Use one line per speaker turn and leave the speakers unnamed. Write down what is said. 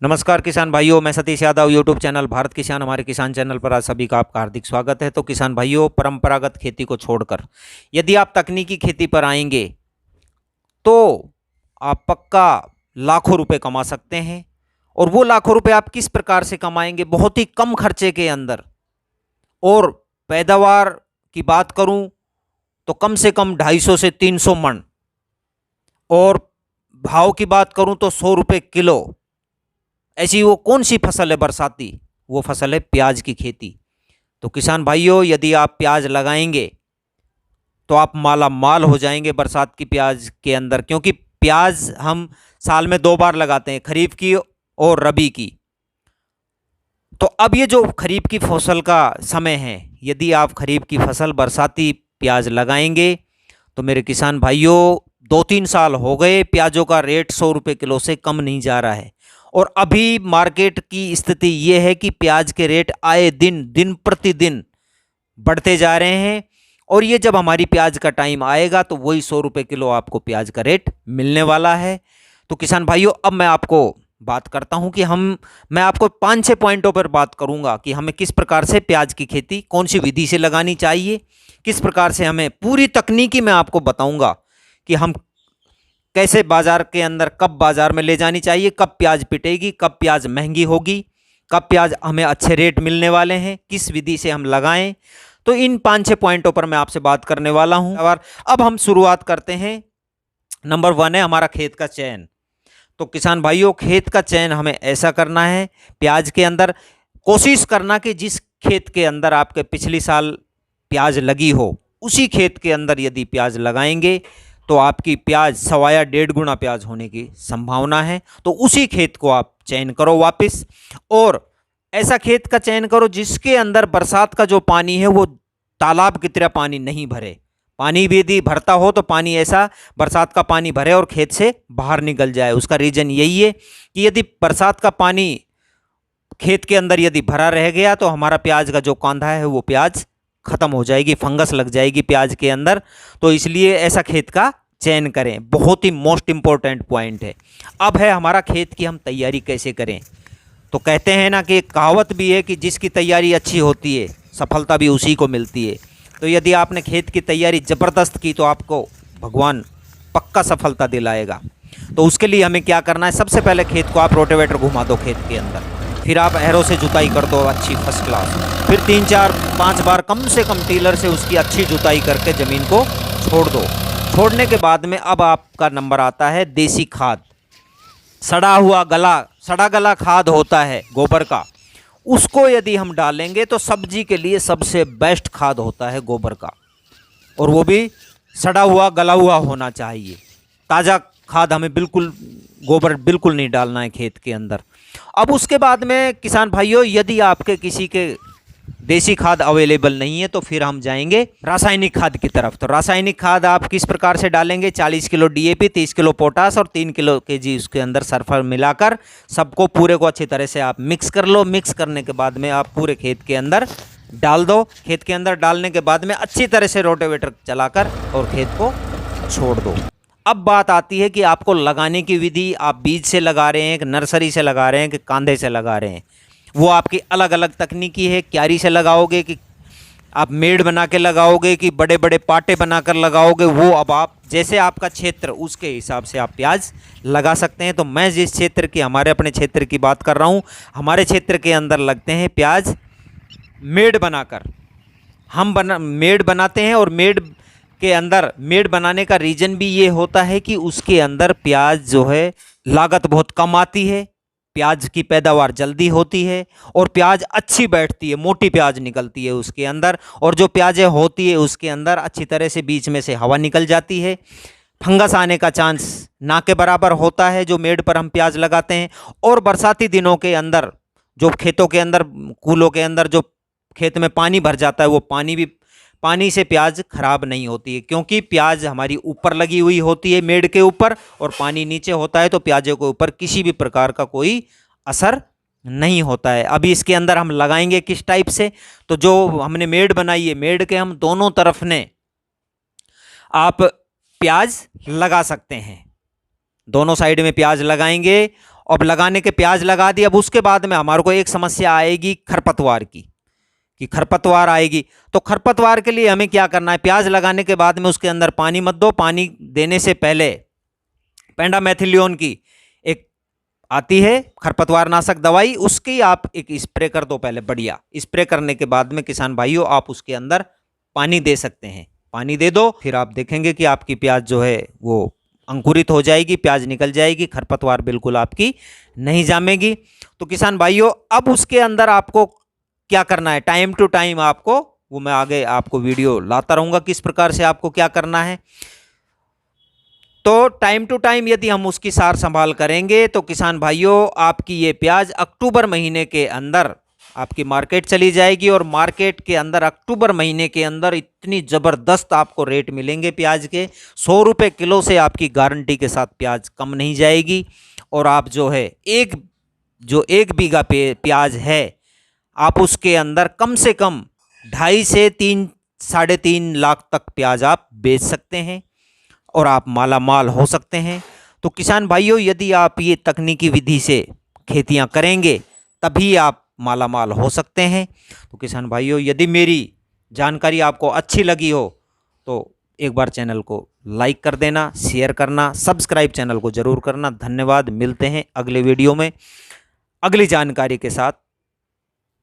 नमस्कार किसान भाइयों, मैं सतीश यादव यूट्यूब चैनल भारत किसान हमारे किसान चैनल पर आज सभी का आपका हार्दिक स्वागत है। तो किसान भाइयों, परंपरागत खेती को छोड़कर यदि आप तकनीकी खेती पर आएंगे तो आप पक्का लाखों रुपए कमा सकते हैं। और वो लाखों रुपए आप किस प्रकार से कमाएंगे? बहुत ही कम खर्चे के अंदर। और पैदावार की बात करूं तो कम से कम 250 से 300 मन। और भाव की बात करूं तो 100 रुपये किलो। ऐसी वो कौन सी फसल है बरसाती? वो फसल है प्याज की खेती। तो किसान भाइयों, यदि आप प्याज लगाएंगे तो आप माला माल हो जाएंगे बरसात की प्याज के अंदर, क्योंकि प्याज हम साल में 2 बार लगाते हैं, खरीफ की और रबी की। तो अब ये जो खरीफ की फसल का समय है, यदि आप खरीफ की फसल बरसाती प्याज लगाएंगे तो मेरे किसान भाइयों, 2-3 साल हो गए प्याजों का रेट 100 रुपये किलो से कम नहीं जा रहा है। और अभी मार्केट की स्थिति ये है कि प्याज के रेट आए दिन प्रतिदिन बढ़ते जा रहे हैं। और ये जब हमारी प्याज का टाइम आएगा तो वही 100 रुपये किलो आपको प्याज का रेट मिलने वाला है। तो किसान भाइयों, अब मैं आपको बात करता हूं कि मैं आपको 5-6 पॉइंटों पर बात करूंगा कि हमें किस प्रकार से प्याज की खेती कौन सी विधि से लगानी चाहिए, किस प्रकार से हमें पूरी तकनीकी मैं आपको बताऊंगा कि हम कैसे बाजार के अंदर, कब बाजार में ले जानी चाहिए, कब प्याज पिटेगी, कब प्याज महंगी होगी, कब प्याज हमें अच्छे रेट मिलने वाले हैं, किस विधि से हम लगाएं। तो इन 5-6 पॉइंटों पर मैं आपसे बात करने वाला हूं। और अब हम शुरुआत करते हैं। नंबर 1 है हमारा खेत का चयन। तो किसान भाइयों, खेत का चयन हमें ऐसा करना है, प्याज के अंदर कोशिश करना कि जिस खेत के अंदर आपके पिछली साल प्याज लगी हो, उसी खेत के अंदर यदि प्याज लगाएंगे तो आपकी प्याज 1.25 या 1.5 गुना प्याज होने की संभावना है। तो उसी खेत को आप चयन करो वापस। और ऐसा खेत का चयन करो जिसके अंदर बरसात का जो पानी है वो तालाब की तरह पानी नहीं भरे। पानी भी यदि भरता हो तो पानी ऐसा बरसात का पानी भरे और खेत से बाहर निकल जाए। उसका रीज़न यही है कि यदि बरसात का पानी खेत के अंदर यदि भरा रह गया तो हमारा प्याज का जो कांधा है वो प्याज खत्म हो जाएगी, फंगस लग जाएगी प्याज के अंदर। तो इसलिए ऐसा खेत का चयन करें, बहुत ही मोस्ट इंपॉर्टेंट पॉइंट है। अब है हमारा खेत की हम तैयारी कैसे करें। तो कहते हैं ना कि एक कहावत भी है कि जिसकी तैयारी अच्छी होती है सफलता भी उसी को मिलती है। तो यदि आपने खेत की तैयारी ज़बरदस्त की तो आपको भगवान पक्का सफलता दिलाएगा। तो उसके लिए हमें क्या करना है? सबसे पहले खेत को आप रोटेवेटर घुमा दो खेत के अंदर, फिर आप एरो से जुताई कर दो अच्छी फर्स्ट क्लास। फिर 3-4-5 बार कम से कम टीलर से उसकी अच्छी जुताई करके ज़मीन को छोड़ दो। छोड़ने के बाद में अब आपका नंबर आता है देसी खाद। सड़ा गला खाद होता है गोबर का, उसको यदि हम डालेंगे तो सब्जी के लिए सबसे बेस्ट खाद होता है गोबर का। और वो भी सड़ा हुआ गला हुआ होना चाहिए। ताज़ा खाद हमें गोबर बिल्कुल नहीं डालना है खेत के अंदर। अब उसके बाद में किसान भाइयों, यदि आपके किसी के देसी खाद अवेलेबल नहीं है तो फिर हम जाएंगे रासायनिक खाद की तरफ। तो रासायनिक खाद आप किस प्रकार से डालेंगे? 40 किलो डीएपी, 30 किलो पोटास और 3 किलो केजी उसके अंदर सल्फर मिलाकर सबको पूरे को अच्छी तरह से आप मिक्स कर लो। मिक्स करने के बाद में आप पूरे खेत के अंदर डाल दो। खेत के अंदर डालने के बाद में अच्छी तरह से रोटेवेटर चलाकर और खेत को छोड़ दो। अब बात आती है कि आपको लगाने की विधि, आप बीज से लगा रहे हैं कि नर्सरी से लगा रहे हैं कि कांधे से लगा रहे हैं, वो आपकी अलग अलग तकनीकी है। क्यारी से लगाओगे कि आप मेड़ बना के लगाओगे कि बड़े बड़े पाटे बनाकर लगाओगे, वो अब आप जैसे आपका क्षेत्र उसके हिसाब से आप प्याज लगा सकते हैं। तो मैं जिस क्षेत्र की, हमारे अपने क्षेत्र की बात कर रहा हूँ, हमारे क्षेत्र के अंदर लगते हैं प्याज मेड़ बनाकर। मेड़ बनाते हैं और मेड़ बनाने का रीज़न भी ये होता है कि उसके अंदर प्याज जो है लागत बहुत कम आती है, प्याज की पैदावार जल्दी होती है और प्याज अच्छी बैठती है, मोटी प्याज निकलती है उसके अंदर। और जो प्याजें होती है उसके अंदर अच्छी तरह से बीच में से हवा निकल जाती है, फंगस आने का चांस ना के बराबर होता है जो मेड़ पर हम प्याज लगाते हैं। और बरसाती दिनों के अंदर जो खेतों के अंदर, कूलों के अंदर जो खेत में पानी भर जाता है, वो पानी से प्याज खराब नहीं होती है, क्योंकि प्याज हमारी ऊपर लगी हुई होती है मेड़ के ऊपर और पानी नीचे होता है। तो प्याजों के ऊपर किसी भी प्रकार का कोई असर नहीं होता है। अभी इसके अंदर हम लगाएंगे किस टाइप से? तो जो हमने मेड़ बनाई है, मेड़ के हम दोनों तरफ ने आप प्याज लगा सकते हैं, दोनों साइड में प्याज लगाएंगे अब लगाने के प्याज लगा दी। अब उसके बाद में हमारे को एक समस्या आएगी खरपतवार की, कि खरपतवार आएगी। तो खरपतवार के लिए हमें क्या करना है, प्याज लगाने के बाद में उसके अंदर पानी मत दो। पानी देने से पहले पेंडामेथिलियन की एक आती है खरपतवार नाशक दवाई, उसकी आप एक स्प्रे कर दो पहले बढ़िया। स्प्रे करने के बाद में किसान भाइयों आप उसके अंदर पानी दे सकते हैं, पानी दे दो। फिर आप देखेंगे कि आपकी प्याज जो है वो अंकुरित हो जाएगी, प्याज निकल जाएगी, खरपतवार बिल्कुल आपकी नहीं जामेगी। तो किसान भाइयों अब उसके अंदर आपको क्या करना है, टाइम टू टाइम आपको, वो मैं आगे आपको वीडियो लाता रहूँगा किस प्रकार से आपको क्या करना है। तो टाइम टू टाइम यदि हम उसकी सार संभाल करेंगे तो किसान भाइयों आपकी ये प्याज अक्टूबर महीने के अंदर आपकी मार्केट चली जाएगी। और मार्केट के अंदर अक्टूबर महीने के अंदर इतनी ज़बरदस्त आपको रेट मिलेंगे प्याज के, 100 रुपये किलो से आपकी गारंटी के साथ प्याज कम नहीं जाएगी। और आप जो है एक बीघा प्याज है आप उसके अंदर कम से कम 2.5 से 3 साढ़े 3 लाख तक प्याज आप बेच सकते हैं और आप माला माल हो सकते हैं। तो किसान भाइयों यदि आप ये तकनीकी विधि से खेतियां करेंगे तभी आप माला माल हो सकते हैं। तो किसान भाइयों यदि मेरी जानकारी आपको अच्छी लगी हो तो एक बार चैनल को लाइक कर देना, शेयर करना, सब्सक्राइब चैनल को ज़रूर करना। धन्यवाद। मिलते हैं अगले वीडियो में अगली जानकारी के साथ।